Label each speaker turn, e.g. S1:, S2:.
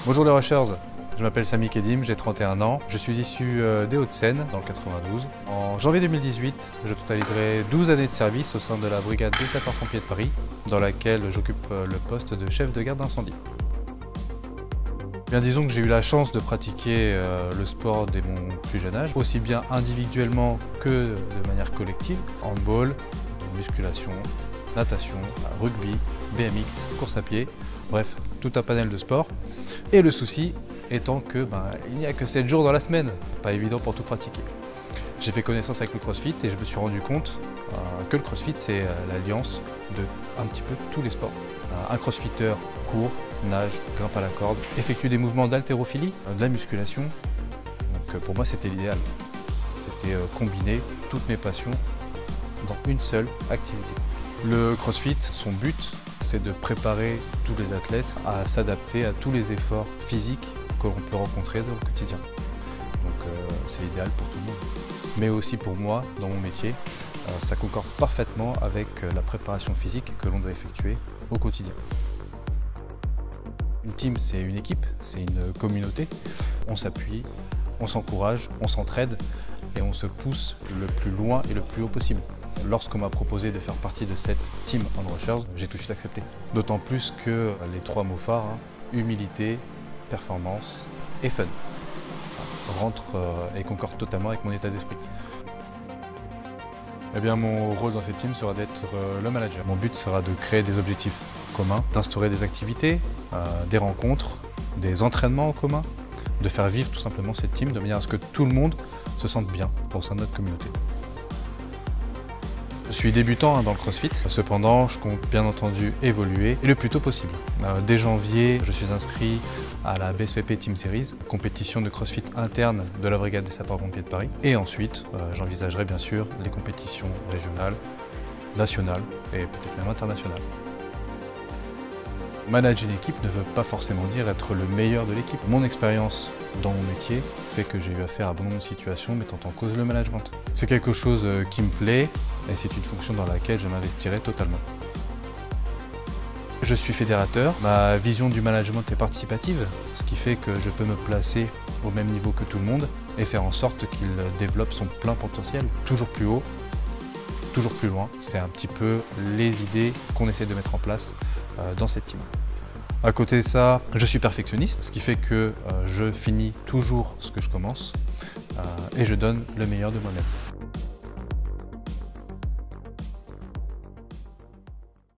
S1: Bonjour les rushers, je m'appelle Sami Kedim, j'ai 31 ans. Je suis issu des Hauts-de-Seine, dans le 92. En janvier 2018, je totaliserai 12 années de service au sein de la brigade des sapeurs-pompiers de Paris, dans laquelle j'occupe le poste de chef de garde d'incendie. Bien, disons que j'ai eu la chance de pratiquer le sport dès mon plus jeune âge, aussi bien individuellement que de manière collective. Handball, musculation, natation, rugby, BMX, course à pied, bref, tout un panel de sports. Et le souci étant que il n'y a que 7 jours dans la semaine, pas évident pour tout pratiquer. J'ai fait connaissance avec le CrossFit et je me suis rendu compte que le CrossFit c'est l'alliance de un petit peu tous les sports. Un crossfitter court, nage, grimpe à la corde, effectue des mouvements d'haltérophilie, de la musculation. Donc pour moi c'était l'idéal. C'était combiner toutes mes passions dans une seule activité. Le CrossFit, son but, c'est de préparer tous les athlètes à s'adapter à tous les efforts physiques que l'on peut rencontrer dans le quotidien. Donc c'est l'idéal pour tout le monde. Mais aussi pour moi, dans mon métier, ça concorde parfaitement avec la préparation physique que l'on doit effectuer au quotidien. Une team, c'est une équipe, c'est une communauté. On s'appuie, on s'encourage, on s'entraide et on se pousse le plus loin et le plus haut possible. Lorsqu'on m'a proposé de faire partie de cette team Rushers, j'ai tout de suite accepté. D'autant plus que les trois mots phares, humilité, performance et fun, rentrent et concordent totalement avec mon état d'esprit. Eh bien, mon rôle dans cette team sera d'être le manager. Mon but sera de créer des objectifs communs, d'instaurer des activités, des rencontres, des entraînements en commun, de faire vivre tout simplement cette team de manière à ce que tout le monde se sente bien au sein de notre communauté. Je suis débutant dans le CrossFit, cependant je compte bien entendu évoluer et le plus tôt possible. Dès janvier, je suis inscrit à la BSPP Team Series, compétition de CrossFit interne de la brigade des sapeurs-pompiers de Paris. Et ensuite, j'envisagerai bien sûr les compétitions régionales, nationales et peut-être même internationales. Manager une équipe ne veut pas forcément dire être le meilleur de l'équipe. Mon expérience dans mon métier fait que j'ai eu affaire à bon nombre de situations mettant en cause le management. C'est quelque chose qui me plaît et c'est une fonction dans laquelle je m'investirai totalement. Je suis fédérateur, ma vision du management est participative, ce qui fait que je peux me placer au même niveau que tout le monde et faire en sorte qu'il développe son plein potentiel, toujours plus haut, toujours plus loin. C'est un petit peu les idées qu'on essaie de mettre en place dans cette team. À côté de ça, je suis perfectionniste, ce qui fait que je finis toujours ce que je commence et je donne le meilleur de moi-même.